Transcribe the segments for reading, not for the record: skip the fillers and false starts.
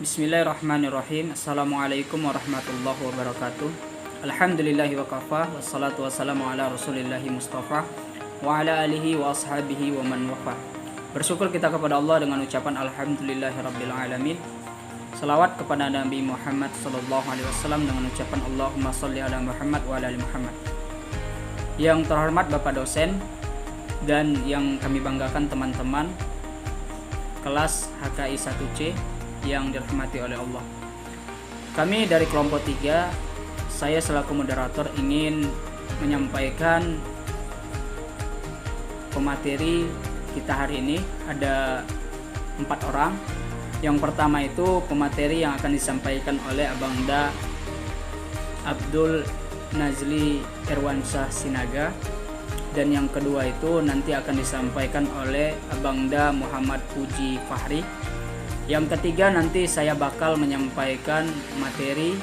Bismillahirrahmanirrahim. Assalamualaikum warahmatullahi wabarakatuh. Alhamdulillahi wa kafa. Wassalatu wassalamu ala rasulillahi mustafa wa ala alihi wa ashabihi wa man wafa. Bersyukur kita kepada Allah dengan ucapan Alhamdulillahi rabbil alamin. Salawat kepada Nabi Muhammad sallallahu alaihi wasallam dengan ucapan Allahumma sholli ala Muhammad wa ala ali Muhammad. Yang terhormat Bapak dosen dan yang kami banggakan teman-teman kelas HKI 1C yang dirahmati oleh Allah. Kami dari kelompok 3, saya selaku moderator ingin menyampaikan pemateri kita hari ini. Ada 4 orang. Yang pertama itu pemateri yang akan disampaikan oleh Abangda Abdul Nazli Irwansyah Sinaga, dan yang kedua itu nanti akan disampaikan oleh Abangda Muhammad Puji Fahri. Yang ketiga nanti saya bakal menyampaikan materi,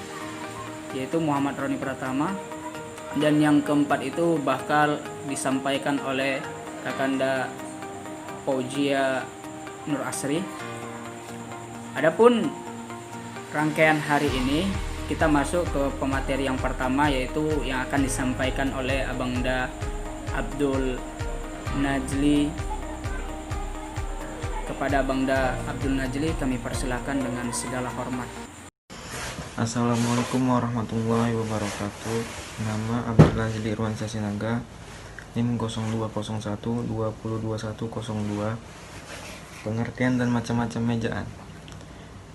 yaitu Muhammad Roni Pratama, dan yang keempat itu bakal disampaikan oleh Kakanda Fauzia Nur Asri. Adapun rangkaian hari ini kita masuk ke pemateri yang pertama, yaitu yang akan disampaikan oleh Abangda Abdul Najli. Kepada Abangda Abdul Najli kami persilakan dengan segala hormat. Assalamualaikum warahmatullahi wabarakatuh. Nama Abdul Najli Irwansyah Sinaga, NIM 0201 202102. Pengertian dan macam-macam ejaan.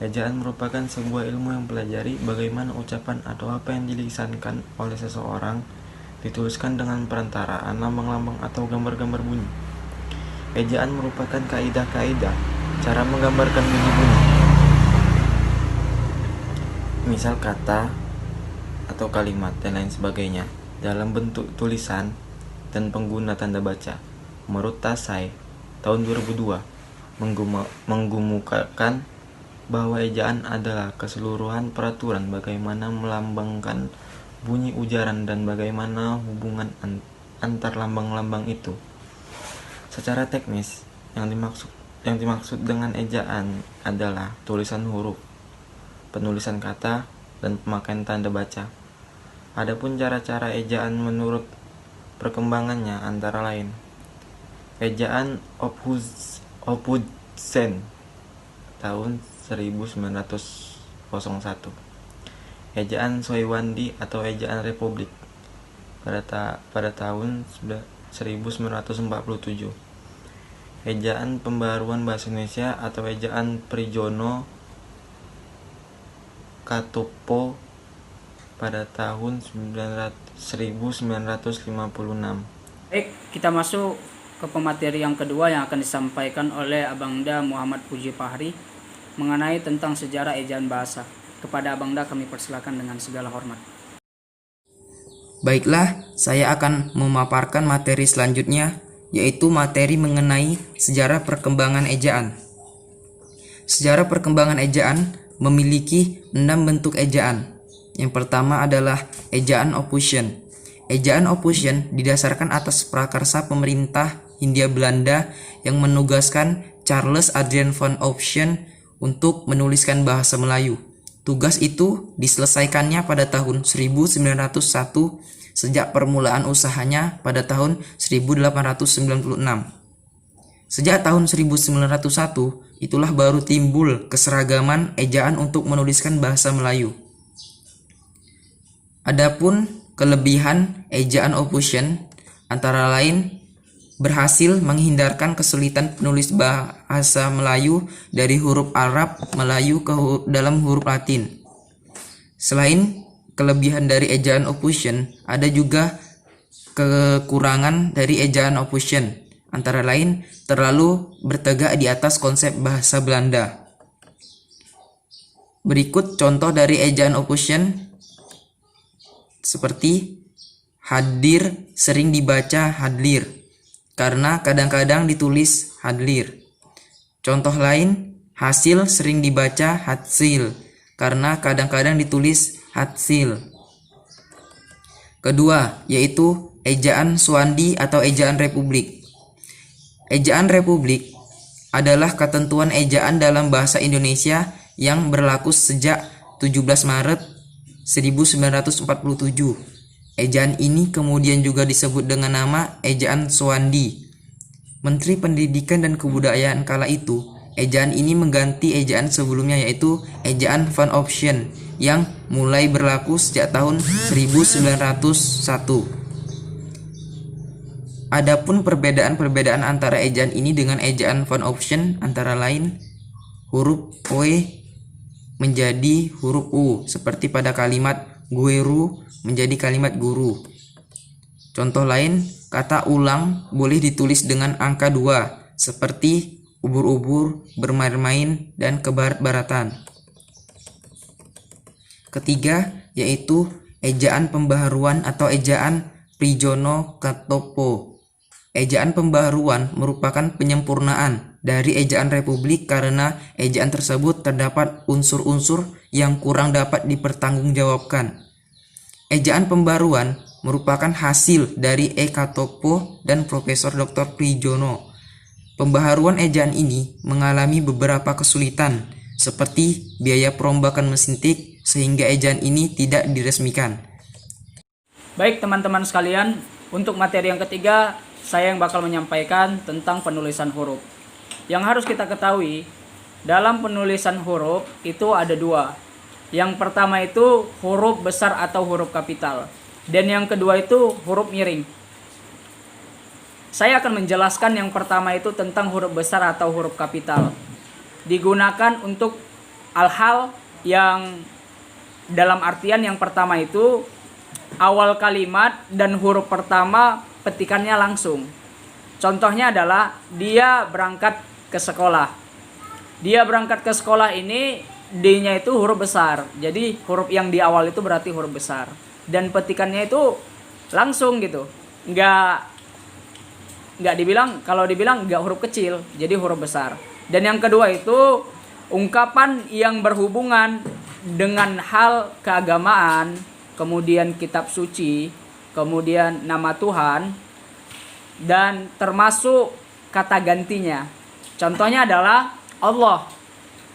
Ejaan merupakan sebuah ilmu yang pelajari bagaimana ucapan atau apa yang dilisankan oleh seseorang dituliskan dengan perantaraan lambang-lambang atau gambar-gambar bunyi. Ejaan merupakan kaidah-kaidah cara menggambarkan bunyi-bunyi. Misal kata atau kalimat dan lain sebagainya dalam bentuk tulisan dan pengguna tanda baca. Menurut Tasai tahun 2002 menggumulkan bahwa ejaan adalah keseluruhan peraturan bagaimana melambangkan bunyi ujaran dan bagaimana hubungan antar lambang-lambang itu. Secara teknis, yang dimaksud dengan ejaan adalah tulisan huruf, penulisan kata, dan pemakaian tanda baca. Adapun cara-cara ejaan menurut perkembangannya antara lain: ejaan Ophüsten tahun 1901, ejaan Soiwandi atau ejaan Republik pada tahun 1947, ejaan Pembaruan Bahasa Indonesia atau ejaan Prijono Katopo pada tahun 1956. Baik, kita masuk ke pemateri yang kedua yang akan disampaikan oleh Abangda Muhammad Puji Fahri mengenai tentang sejarah ejaan bahasa. Kepada Abangda kami persilakan dengan segala hormat. Baiklah, saya akan memaparkan materi selanjutnya, yaitu materi mengenai sejarah perkembangan ejaan. Sejarah perkembangan ejaan memiliki 6 bentuk ejaan. Yang pertama adalah ejaan Ophusen. Ejaan Ophusen didasarkan atas prakarsa pemerintah Hindia Belanda yang menugaskan Charles Adrian van Ophusen untuk menuliskan bahasa Melayu. Tugas itu diselesaikannya pada tahun 1901 sejak permulaan usahanya pada tahun 1896. Sejak tahun 1901, itulah baru timbul keseragaman ejaan untuk menuliskan bahasa Melayu. Adapun kelebihan ejaan Ophusen antara lain berhasil menghindarkan kesulitan penulis bahasa Melayu dari huruf Arab Melayu ke dalam huruf Latin. Selain kelebihan dari ejaan Ophusen, ada juga kekurangan dari ejaan Ophusen, antara lain terlalu bertegak di atas konsep bahasa Belanda. Berikut contoh dari ejaan Ophusen seperti hadir sering dibaca hadlir karena kadang-kadang ditulis hadlir. Contoh lain, hasil sering dibaca hadsil karena kadang-kadang ditulis hadsil. Kedua, yaitu ejaan Suwandi atau ejaan Republik. Ejaan Republik adalah ketentuan ejaan dalam bahasa Indonesia yang berlaku sejak 17 Maret 1947. Ejaan ini kemudian juga disebut dengan nama Ejaan Soeandi. Menteri Pendidikan dan Kebudayaan kala itu, ejaan ini mengganti ejaan sebelumnya yaitu Ejaan Van Option yang mulai berlaku sejak tahun 1901. Adapun perbedaan-perbedaan antara ejaan ini dengan ejaan Van Option antara lain huruf O menjadi huruf U seperti pada kalimat guru menjadi kalimat guru. Contoh lain, kata ulang boleh ditulis dengan angka 2 seperti ubur-ubur, bermain-main, dan kebarat-baratan. Ketiga, yaitu ejaan pembaharuan atau ejaan Prijono Katopo. Ejaan pembaharuan merupakan penyempurnaan dari ejaan Republik karena ejaan tersebut terdapat unsur-unsur yang kurang dapat dipertanggungjawabkan. Ejaan pembaharuan merupakan hasil dari E. Katopo dan Profesor Dr. Prijono. Pembaharuan ejaan ini mengalami beberapa kesulitan seperti biaya perombakan mesin tik sehingga ejaan ini tidak diresmikan. Baik teman-teman sekalian, untuk materi yang ketiga saya yang bakal menyampaikan tentang penulisan huruf. Yang harus kita ketahui, dalam penulisan huruf itu ada dua. Yang pertama itu huruf besar atau huruf kapital, dan yang kedua itu huruf miring. Saya akan menjelaskan yang pertama itu tentang huruf besar atau huruf kapital. Digunakan untuk hal-hal yang dalam artian yang pertama itu awal kalimat dan huruf pertama petikannya langsung. Contohnya adalah dia berangkat ke sekolah. Dia berangkat ke sekolah ini D-nya itu huruf besar. Jadi huruf yang di awal itu berarti huruf besar. Dan petikannya itu langsung gitu. Nggak dibilang, kalau dibilang nggak huruf kecil, jadi huruf besar. Dan yang kedua itu ungkapan yang berhubungan dengan hal keagamaan, kemudian kitab suci, kemudian nama Tuhan, dan termasuk kata gantinya. Contohnya adalah Allah.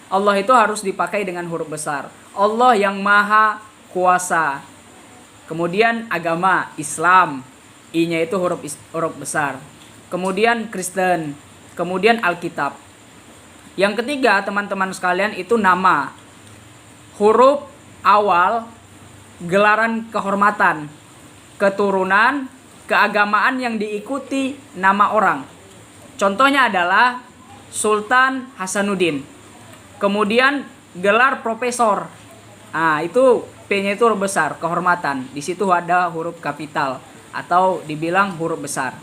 Allah itu harus dipakai dengan huruf besar. Allah yang maha kuasa. Kemudian agama Islam, I-nya itu huruf besar. Kemudian Kristen, kemudian Alkitab. Yang ketiga teman-teman sekalian itu nama. Huruf awal gelaran kehormatan, keturunan, keagamaan yang diikuti nama orang. Contohnya adalah Sultan Hasanuddin. Kemudian gelar profesor. Nah, itu P-nya itu huruf besar, kehormatan. Di situ ada huruf kapital atau dibilang huruf besar.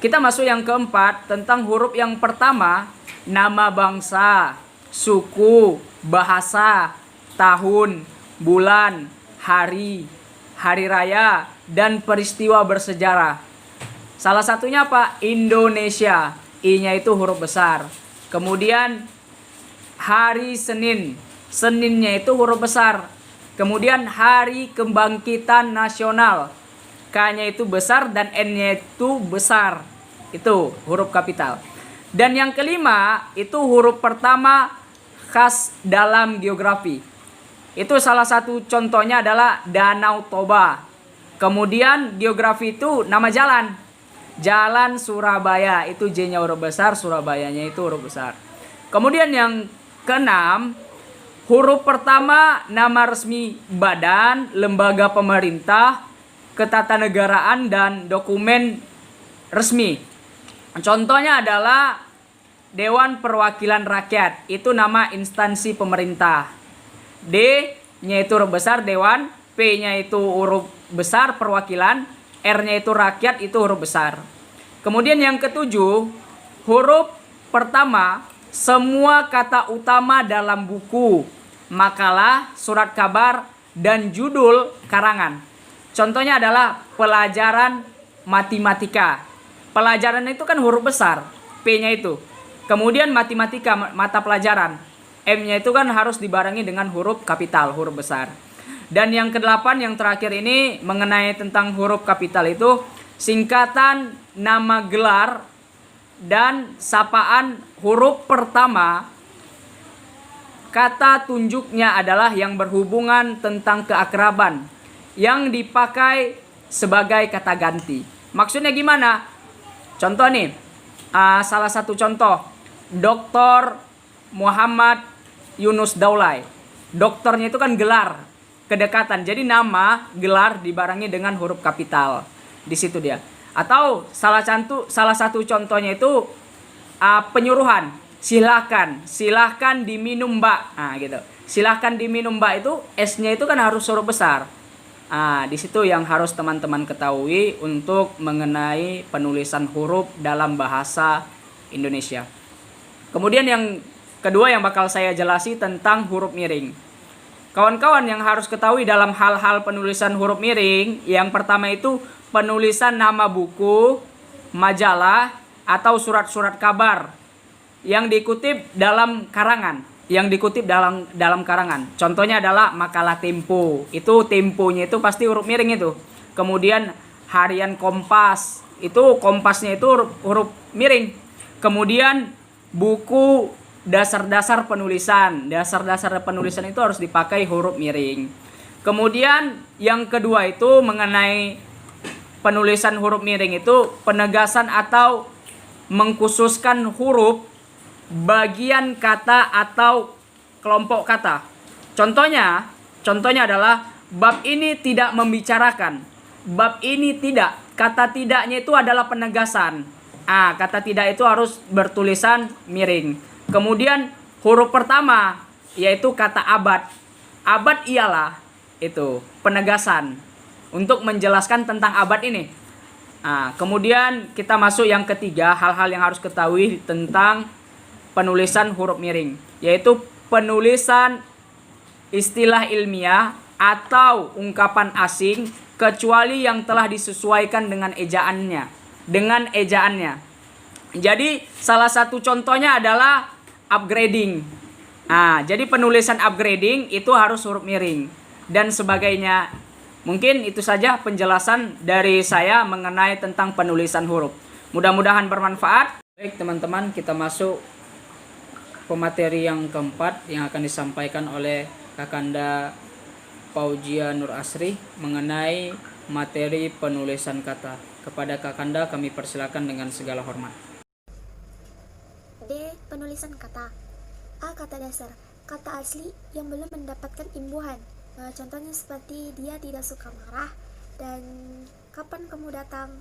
Kita masuk yang keempat tentang huruf yang pertama, nama bangsa, suku, bahasa, tahun, bulan, hari raya, dan peristiwa bersejarah. Salah satunya apa? Indonesia. I-nya itu huruf besar. Kemudian hari Senin. Seninnya itu huruf besar. Kemudian hari kebangkitan nasional. K-nya itu besar dan N-nya itu besar. Itu huruf kapital. Dan yang kelima itu huruf pertama khas dalam geografi. Itu salah satu contohnya adalah Danau Toba. Kemudian geografi itu nama jalan. Jalan Surabaya, itu J-nya huruf besar, Surabayanya itu huruf besar. Kemudian yang keenam, huruf pertama nama resmi badan, lembaga pemerintah, ketatanegaraan, dan dokumen resmi. Contohnya adalah Dewan Perwakilan Rakyat, itu nama instansi pemerintah. D-nya itu huruf besar Dewan, P-nya itu huruf besar perwakilan, R-nya itu rakyat, itu huruf besar. Kemudian yang ketujuh, huruf pertama semua kata utama dalam buku, makalah, surat kabar, dan judul karangan. Contohnya adalah pelajaran matematika. Pelajaran itu kan huruf besar, P-nya itu. Kemudian matematika, mata pelajaran. M-nya itu kan harus dibarengi dengan huruf kapital, huruf besar. Dan yang kedelapan, yang terakhir ini mengenai tentang huruf kapital itu singkatan nama gelar dan sapaan huruf pertama kata tunjuknya adalah yang berhubungan tentang keakraban yang dipakai sebagai kata ganti. Maksudnya gimana? Contoh nih, salah satu contoh, Dr. Muhammad Yunus Daulay. Dokternya itu kan gelar, kedekatan. Jadi nama, gelar dibarengi dengan huruf kapital. Di situ dia. Atau salah satu contohnya itu penyuruhan. Silahkan diminum mbak. Nah gitu. Silahkan diminum mbak itu S-nya itu kan harus huruf besar. Di situ yang harus teman-teman ketahui untuk mengenai penulisan huruf dalam bahasa Indonesia. Kemudian yang kedua yang bakal saya jelasi tentang huruf miring. Kawan-kawan yang harus ketahui dalam hal-hal penulisan huruf miring, yang pertama itu penulisan nama buku, majalah, atau surat-surat kabar yang dikutip dalam karangan. Contohnya adalah makalah Tempo. Itu Temponya itu pasti huruf miring itu. Kemudian harian Kompas, itu Kompasnya itu huruf miring. Kemudian buku dasar-dasar penulisan itu harus dipakai huruf miring. Kemudian yang kedua itu mengenai penulisan huruf miring itu penegasan atau mengkhususkan huruf, bagian kata atau kelompok kata. Contohnya adalah bab ini tidak membicarakan. Bab ini tidak. Kata tidaknya itu adalah penegasan. Kata tidak itu harus bertulisan miring. Kemudian huruf pertama yaitu kata abad. Abad ialah itu penegasan untuk menjelaskan tentang abad ini. Kemudian kita masuk yang ketiga, hal-hal yang harus ketahui tentang penulisan huruf miring, yaitu penulisan istilah ilmiah atau ungkapan asing kecuali yang telah disesuaikan dengan ejaannya. Jadi salah satu contohnya adalah upgrading. Jadi penulisan upgrading itu harus huruf miring dan sebagainya. Mungkin itu saja penjelasan dari saya mengenai tentang penulisan huruf. Mudah-mudahan bermanfaat. Baik teman-teman, kita masuk pemateri yang keempat yang akan disampaikan oleh Kakanda Fauzia Nur Asri mengenai materi penulisan kata. Kepada Kakanda kami persilakan dengan segala hormat. D. Penulisan kata. A. Kata dasar. Kata asli yang belum mendapatkan imbuhan. Contohnya seperti dia tidak suka marah dan kapan kamu datang.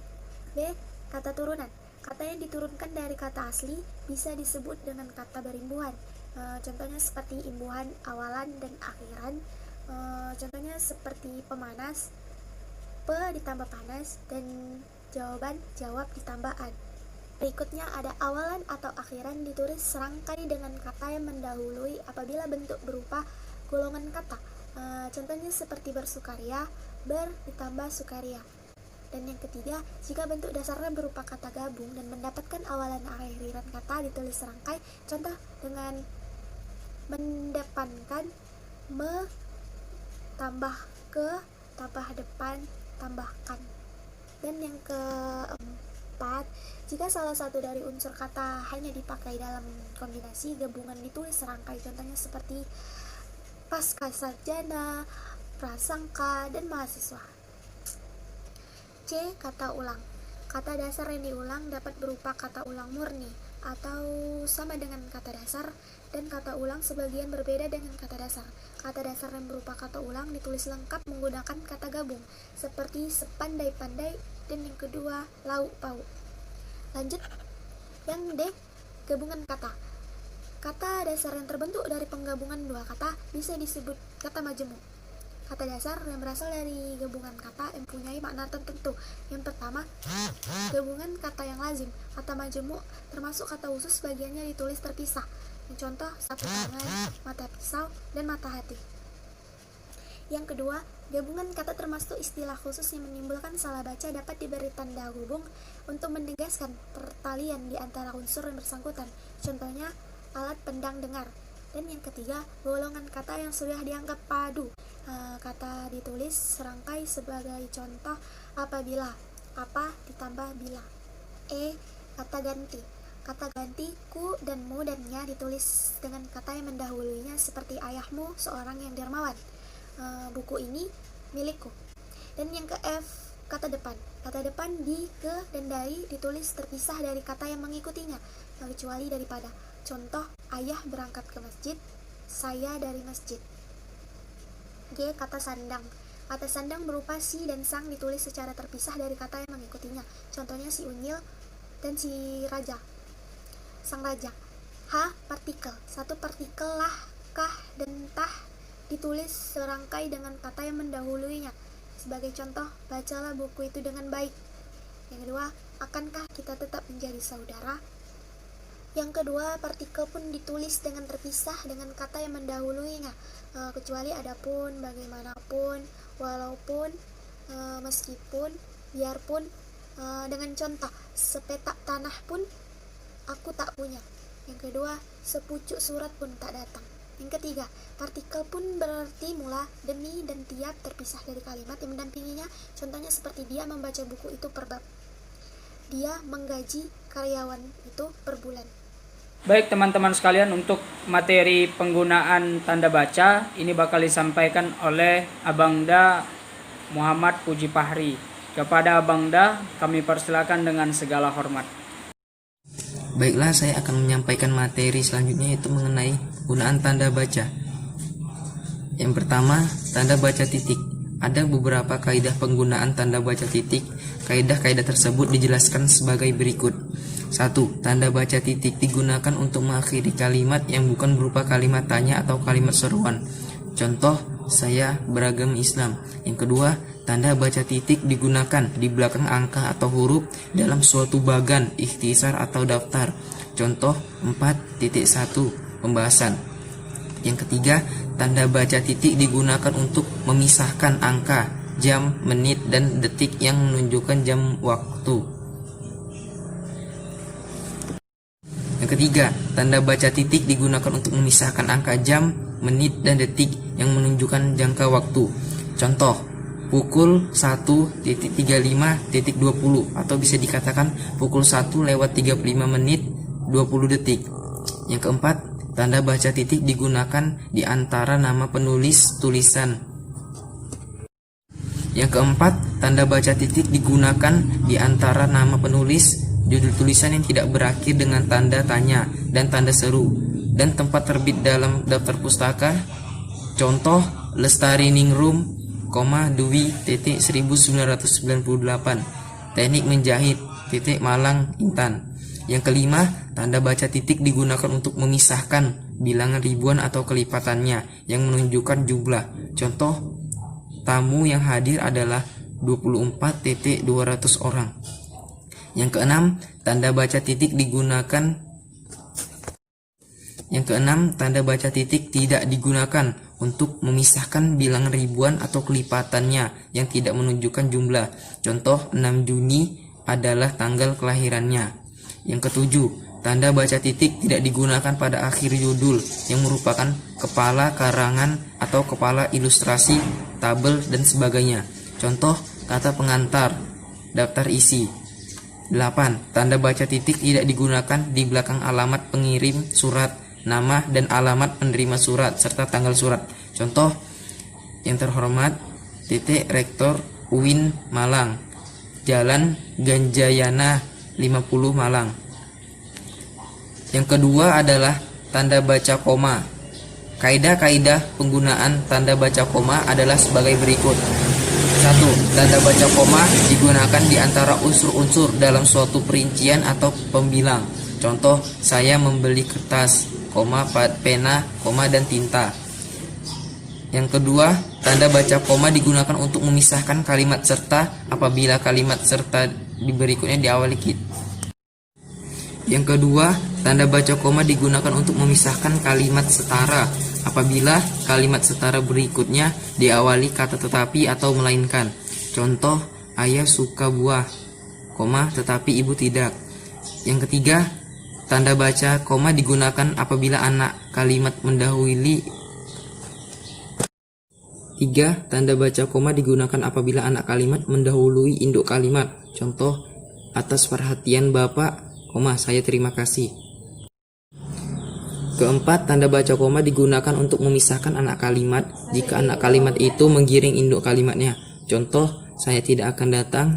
B. Kata turunan. Kata yang diturunkan dari kata asli bisa disebut dengan kata berimbuhan. Contohnya seperti imbuhan awalan dan akhiran. Contohnya seperti pemanas, pe ditambah panas, dan jawaban jawab ditambah an. Berikutnya ada awalan atau akhiran ditulis serangkai dengan kata yang mendahului apabila bentuk berupa golongan kata. Contohnya seperti bersukaria, ber ditambah sukaria. Dan yang ketiga, jika bentuk dasarnya berupa kata gabung dan mendapatkan awalan akhiran kata ditulis serangkai. Contoh dengan mendepankan, me tambah ke tambah depan tambahkan. Dan yang keempat, jika salah satu dari unsur kata hanya dipakai dalam kombinasi gabungan ditulis serangkai. Contohnya seperti pasca sarjana, prasangka, dan mahasiswa. C. Kata ulang. Kata dasar yang diulang dapat berupa kata ulang murni atau sama dengan kata dasar, dan kata ulang sebagian berbeda dengan kata dasar. Kata dasar yang berupa kata ulang ditulis lengkap menggunakan kata gabung seperti sepandai-pandai, dan yang kedua lauk pauk. Lanjut yang D. Gabungan kata. Kata dasar yang terbentuk dari penggabungan dua kata bisa disebut kata majemuk. Kata dasar yang berasal dari gabungan kata yang mempunyai makna tertentu. Yang pertama, gabungan kata yang lazim. Kata majemuk termasuk kata khusus bagiannya ditulis terpisah. Contoh, sapu tangan, mata pisau, dan mata hati. Yang kedua, gabungan kata termasuk istilah khusus yang menimbulkan salah baca dapat diberi tanda hubung untuk menegaskan pertalian di antara unsur yang bersangkutan. Contohnya, alat pendang dengar. Dan yang ketiga, golongan kata yang sudah dianggap padu. Kata ditulis serangkai sebagai contoh apabila, apa ditambah bila. E. Kata ganti. Kata ganti ku dan mu dan nya ditulis dengan kata yang mendahulunya seperti ayahmu seorang yang dermawan. Buku ini milikku. Dan yang ke F, kata depan. Kata depan di, ke, dan dari ditulis terpisah dari kata yang mengikutinya, kecuali daripada. Contoh, ayah berangkat ke masjid, saya dari masjid. G, kata sandang. Kata sandang berupa si dan sang ditulis secara terpisah dari kata yang mengikutinya. Contohnya si Unyil dan si Raja, sang raja. H, partikel. Satu partikel lah, kah, dan tah ditulis serangkai dengan kata yang mendahuluinya. Sebagai contoh, bacalah buku itu dengan baik. Yang kedua, akankah kita tetap menjadi saudara? Yang kedua, partikel pun ditulis dengan terpisah dengan kata yang mendahuluinya, kecuali adapun, bagaimanapun, walaupun, meskipun, biarpun. Dengan contoh, sepetak tanah pun aku tak punya. Yang kedua, sepucuk surat pun tak datang. Yang ketiga, partikel pun berarti mula, demi, dan tiap terpisah dari kalimat yang mendampinginya. Contohnya seperti dia membaca buku itu per bab. Dia menggaji karyawan itu per bulan. Baik teman-teman sekalian, untuk materi penggunaan tanda baca ini bakal disampaikan oleh Abangda Muhammad Puji Fahri. Kepada Abangda kami persilakan dengan segala hormat. Baiklah, saya akan menyampaikan materi selanjutnya, yaitu mengenai penggunaan tanda baca. Yang pertama, tanda baca titik. Ada beberapa kaidah penggunaan tanda baca titik. Kaidah-kaidah tersebut dijelaskan sebagai berikut. 1. Tanda baca titik digunakan untuk mengakhiri kalimat yang bukan berupa kalimat tanya atau kalimat seruan. Contoh, saya beragama Islam. Yang kedua, tanda baca titik digunakan di belakang angka atau huruf dalam suatu bagan, ikhtisar atau daftar. Contoh 4.1 pembahasan. Yang ketiga, tanda baca titik digunakan untuk memisahkan angka, jam, menit, dan detik yang menunjukkan jam waktu. Yang ketiga, tanda baca titik digunakan untuk memisahkan angka jam, menit, dan detik yang menunjukkan jangka waktu. Contoh, pukul 1.35.20 atau bisa dikatakan pukul 1:35 menit 20 detik. Yang keempat, tanda baca titik digunakan di antara nama penulis tulisan. Yang keempat, tanda baca titik digunakan di antara nama penulis, judul tulisan yang tidak berakhir dengan tanda tanya dan tanda seru, dan tempat terbit dalam daftar pustaka. Contoh, Lestari Ningrum, Dwi, 1998, teknik menjahit, Malang, Intan. Yang kelima, tanda baca titik digunakan untuk memisahkan bilangan ribuan atau kelipatannya yang menunjukkan jumlah. Contoh, tamu yang hadir adalah 24.200 orang. Yang keenam, tanda baca titik digunakan. Yang keenam, tanda baca titik tidak digunakan untuk memisahkan bilangan ribuan atau kelipatannya yang tidak menunjukkan jumlah. Contoh, 6 Juni adalah tanggal kelahirannya. Yang ketujuh, tanda baca titik tidak digunakan pada akhir judul yang merupakan kepala karangan atau kepala ilustrasi, tabel, dan sebagainya. Contoh, kata pengantar, daftar isi. 8. Tanda baca titik tidak digunakan di belakang alamat pengirim surat, nama dan alamat penerima surat, serta tanggal surat. Contoh, yang terhormat, Rektor UIN Malang, Jalan Ganjayana 50 Malang. Yang kedua adalah tanda baca koma. Kaidah-kaidah penggunaan tanda baca koma adalah sebagai berikut. 1. Tanda baca koma digunakan di antara unsur-unsur dalam suatu perincian atau pembilang. Contoh, saya membeli kertas, pena, dan tinta. Yang kedua, tanda baca koma digunakan untuk memisahkan kalimat serta apabila kalimat serta di berikutnya diawali kit. Yang kedua, tanda baca koma digunakan untuk memisahkan kalimat setara apabila kalimat setara berikutnya diawali kata tetapi atau melainkan. Contoh, ayah suka buah, tetapi ibu tidak. Yang ketiga, tanda baca koma digunakan apabila anak kalimat mendahului. 3. Tanda baca koma digunakan apabila anak kalimat mendahului induk kalimat. Contoh, atas perhatian Bapak, saya terima kasih. Keempat, tanda baca koma digunakan untuk memisahkan anak kalimat jika anak kalimat itu menggiring induk kalimatnya. Contoh, saya tidak akan datang,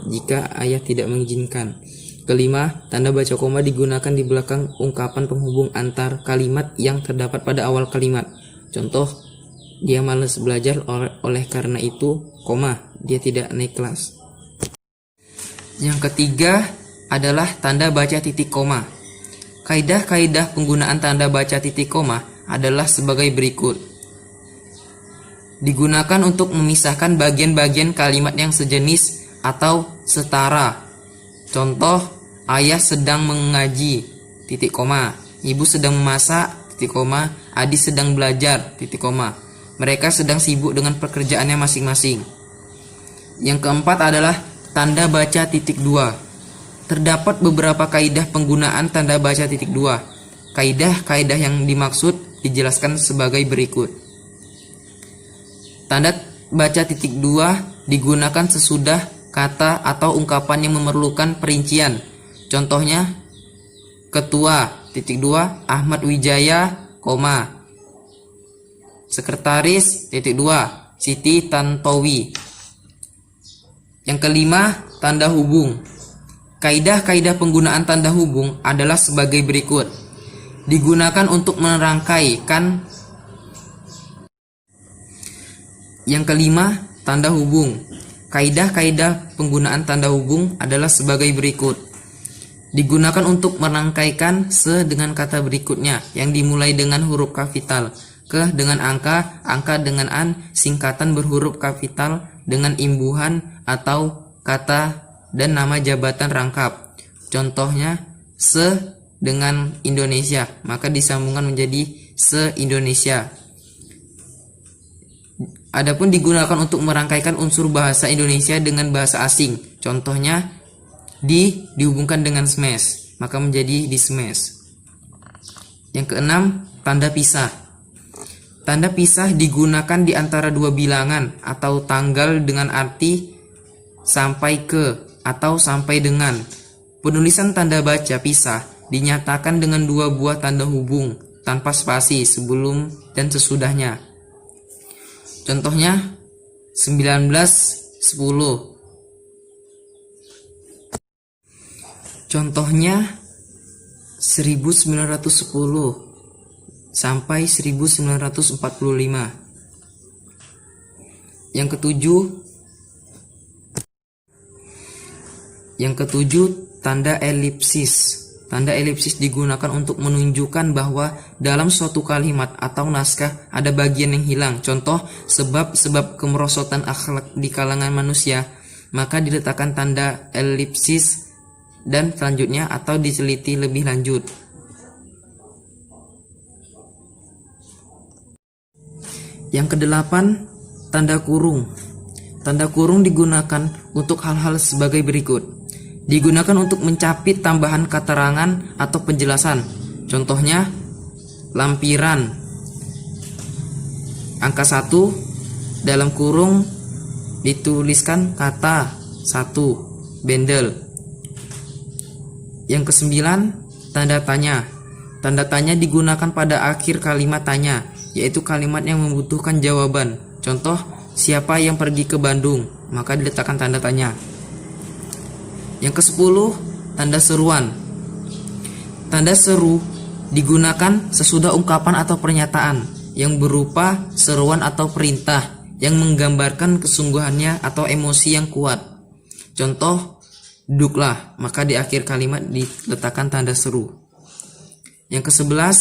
jika ayah tidak mengizinkan. Kelima, tanda baca koma digunakan di belakang ungkapan penghubung antar kalimat yang terdapat pada awal kalimat. Contoh, dia malas belajar oleh karena itu, dia tidak naik kelas. Yang ketiga adalah tanda baca titik koma. Kaidah-kaidah penggunaan tanda baca titik koma adalah sebagai berikut. Digunakan untuk memisahkan bagian-bagian kalimat yang sejenis atau setara. Contoh, ayah sedang mengaji, titik koma. Ibu sedang memasak, titik koma. Adik sedang belajar, titik koma. Mereka sedang sibuk dengan pekerjaannya masing-masing. Yang keempat adalah tanda baca titik dua. Terdapat beberapa kaidah penggunaan tanda baca titik dua. Kaidah-kaidah yang dimaksud dijelaskan sebagai berikut. Tanda baca titik dua digunakan sesudah kata atau ungkapan yang memerlukan perincian. Contohnya, Ketua, titik dua, Ahmad Wijaya, Sekretaris, titik dua, Siti Tantowi. Yang kelima, tanda hubung. Kaidah-kaidah penggunaan tanda hubung adalah sebagai berikut. Digunakan untuk merangkaikan. Yang kelima, tanda hubung. Kaidah-kaidah penggunaan tanda hubung adalah sebagai berikut. Digunakan untuk merangkaikan se dengan kata berikutnya yang dimulai dengan huruf kapital, ke dengan angka, angka dengan an, singkatan berhuruf kapital dengan imbuhan atau kata dan nama jabatan rangkap. Contohnya, se dengan Indonesia, maka disambungkan menjadi se-Indonesia. Adapun digunakan untuk merangkaikan unsur bahasa Indonesia dengan bahasa asing. Contohnya, dihubungkan dengan smash, maka menjadi di smash. Yang keenam, tanda pisah. Tanda pisah digunakan di antara dua bilangan atau tanggal dengan arti sampai ke atau sampai dengan. Penulisan tanda baca pisah dinyatakan dengan dua buah tanda hubung tanpa spasi sebelum dan sesudahnya. Contohnya 1910. Contohnya 1910 sampai 1945. Yang ketujuh, tanda elipsis. Tanda elipsis digunakan untuk menunjukkan bahwa dalam suatu kalimat atau naskah ada bagian yang hilang. Contoh, sebab kemerosotan akhlak di kalangan manusia, maka diletakkan tanda elipsis dan selanjutnya atau diteliti lebih lanjut. Yang kedelapan, tanda kurung. Tanda kurung digunakan untuk hal-hal sebagai berikut. Digunakan untuk mencapit tambahan keterangan atau penjelasan. Contohnya, lampiran. Angka 1 dalam kurung dituliskan kata 1, bendel. Yang kesembilan, tanda tanya. Tanda tanya digunakan pada akhir kalimat tanya, yaitu kalimat yang membutuhkan jawaban. Contoh, siapa yang pergi ke Bandung? Maka diletakkan tanda tanya. Yang ke-10, tanda seruan. Tanda seru digunakan sesudah ungkapan atau pernyataan yang berupa seruan atau perintah yang menggambarkan kesungguhannya atau emosi yang kuat. Contoh, duduklah, maka di akhir kalimat diletakkan tanda seru. Yang ke-11,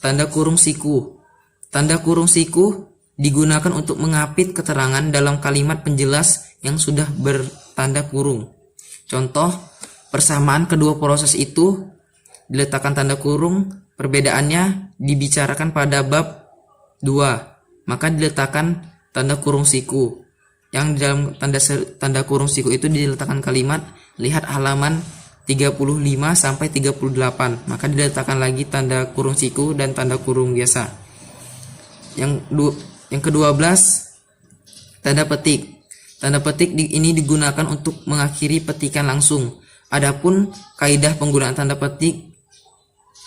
tanda kurung siku. Tanda kurung siku digunakan untuk mengapit keterangan dalam kalimat penjelas yang sudah bertanda kurung. Contoh, persamaan kedua proses itu diletakkan tanda kurung, perbedaannya dibicarakan pada bab 2, maka diletakkan tanda kurung siku. Yang di dalam tanda kurung siku itu diletakkan kalimat, lihat halaman 35 sampai 38, maka diletakkan lagi tanda kurung siku dan tanda kurung biasa. Yang ke-12, tanda petik. Tanda petik ini digunakan untuk mengakhiri petikan langsung. Adapun kaidah penggunaan tanda petik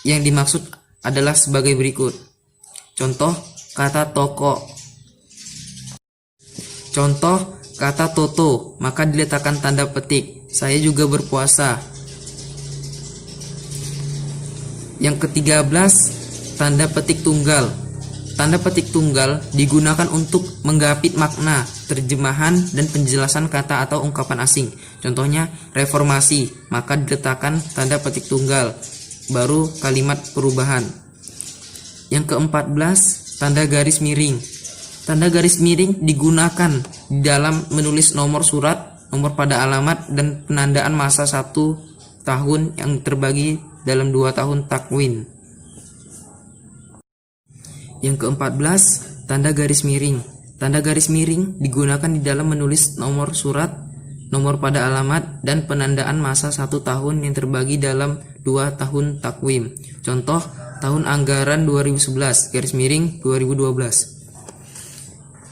yang dimaksud adalah sebagai berikut. Contoh kata toko. Contoh kata toto, maka diletakkan tanda petik. Saya juga berpuasa. Yang ke-13, tanda petik tunggal. Tanda petik tunggal digunakan untuk menggapit makna, terjemahan, dan penjelasan kata atau ungkapan asing. Contohnya reformasi, maka diletakkan tanda petik tunggal, baru kalimat perubahan. Yang ke-14, tanda garis miring. Tanda garis miring digunakan di dalam menulis nomor surat, nomor pada alamat, dan penandaan masa 1 tahun yang terbagi dalam 2 tahun takwin. Yang ke-14, tanda garis miring. Tanda garis miring digunakan di dalam menulis nomor surat, nomor pada alamat, dan penandaan masa 1 tahun yang terbagi dalam 2 tahun takwim. Contoh, tahun anggaran 2011, garis miring 2012.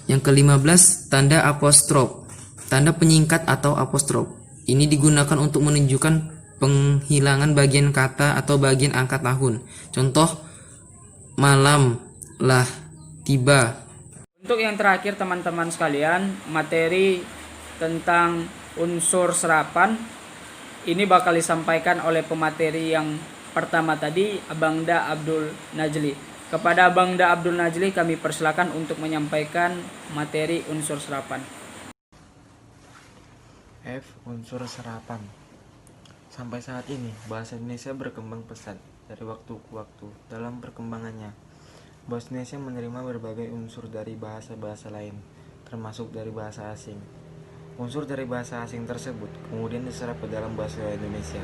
Yang ke-15, tanda apostrof. Tanda penyingkat atau apostrof. Ini digunakan untuk menunjukkan penghilangan bagian kata atau bagian angka tahun. Contoh, malam, lah, tiba. Untuk yang terakhir teman-teman sekalian, materi tentang unsur serapan ini bakal disampaikan oleh pemateri yang pertama tadi, Abangda Abdul Najli. Kepada Abangda Abdul Najli kami persilakan untuk menyampaikan materi unsur serapan. F. Unsur serapan. Sampai saat ini, bahasa Indonesia berkembang pesat dari waktu ke waktu. Dalam perkembangannya, bahasa Indonesia menerima berbagai unsur dari bahasa-bahasa lain, termasuk dari bahasa asing. Unsur dari bahasa asing tersebut kemudian diserap ke dalam bahasa Indonesia.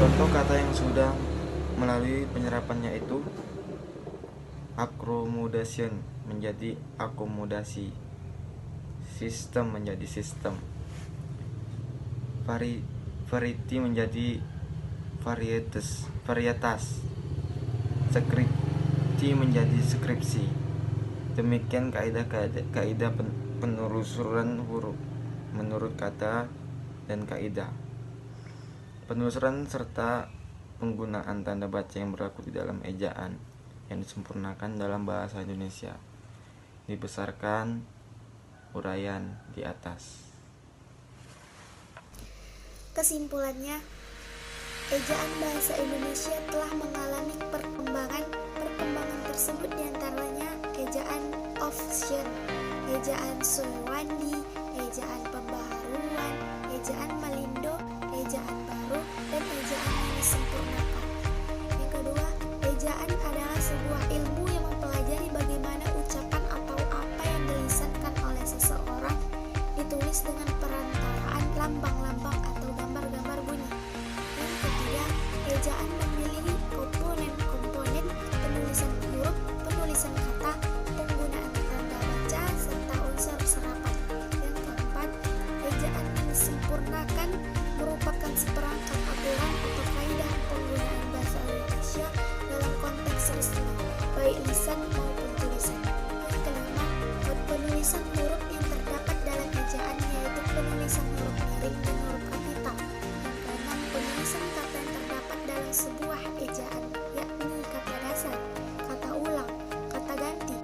Contoh kata yang sudah melalui penyerapannya itu: accommodation menjadi akomodasi, sistem menjadi sistem, variety menjadi varietas, skripsi menjadi skripsi. Demikian kaidah penelusuran huruf menurut kata dan kaidah penelusuran serta penggunaan tanda baca yang berlaku di dalam ejaan yang disempurnakan dalam bahasa Indonesia. Dibesarkan uraian di atas. Kesimpulannya, ejaan bahasa Indonesia telah mengalami perkembangan tersebut diantaranya ejaan option, ejaan Suwandi, ejaan pembaharuan, ejaan Malindo, ejaan baru, dan ejaan yang disempurnakan. Yang kedua, ejaan adalah sebuah ilmu yang mempelajari bagaimana ucapan atau apa yang dilisankan oleh seseorang ditulis dengan perantaraan lambang-lambang atau gambar-gambar bunyi. Yang ketiga, ejaan memiliki komponen penulisan huruf, penulisan kata, penggunaan tanda baca, serta unsur serapan. Yang keempat, ejaan yang disempurnakan merupakan seperangkat aturan atau kaidah penggunaan bahasa Indonesia dalam konteks resmi, baik lisan maupun tulisan. Yang kelima, penulisan huruf yang terdapat dalam ejaan yaitu penulisan huruf miring dan huruf kapital. Yang keenam, penulisan kata yang terdapat dalam sebuah ejaan, yakni kata dasar, kata ulang, kata ganti,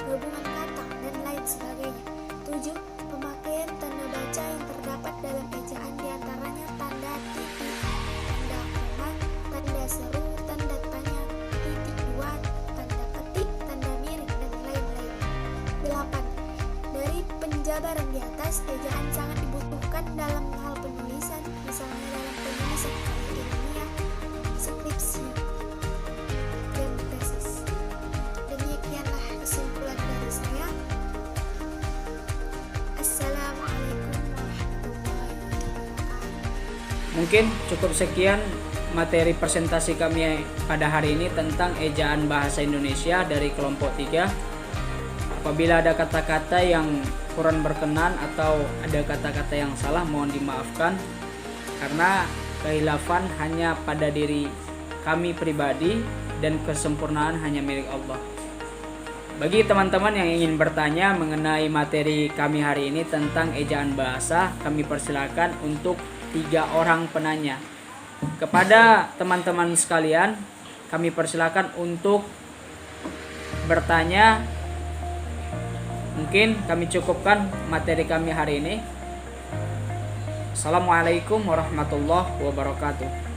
gabungan kata, dan lain sebagainya. 7. Pemakaian tanda baca yang terdapat dalam ejaan diantaranya tanda titik, tanda koma, tanda seru, tanda tanya, titik dua, tanda ketik, tanda miring, dan lain-lain. 8. Dari penjabaran di atas, ejaan sangat dibutuhkan dalam hal penulisan, misalnya dalam penulisan karya ilmiah, skripsi, dan tesis. Demikianlah kesimpulan dari saya. Assalamualaikum warahmatullahi wabarakatuh. Mungkin cukup sekian materi presentasi kami pada hari ini tentang ejaan bahasa Indonesia dari kelompok 3. Apabila ada kata-kata yang kurang berkenan atau ada kata-kata yang salah, mohon dimaafkan karena kehilafan hanya pada diri kami pribadi dan kesempurnaan hanya milik Allah. Bagi teman-teman yang ingin bertanya mengenai materi kami hari ini tentang ejaan bahasa, kami persilakan untuk 3 orang penanya. Kepada teman-teman sekalian, kami persilakan untuk bertanya. Mungkin kami cukupkan materi kami hari ini. Assalamualaikum warahmatullahi wabarakatuh.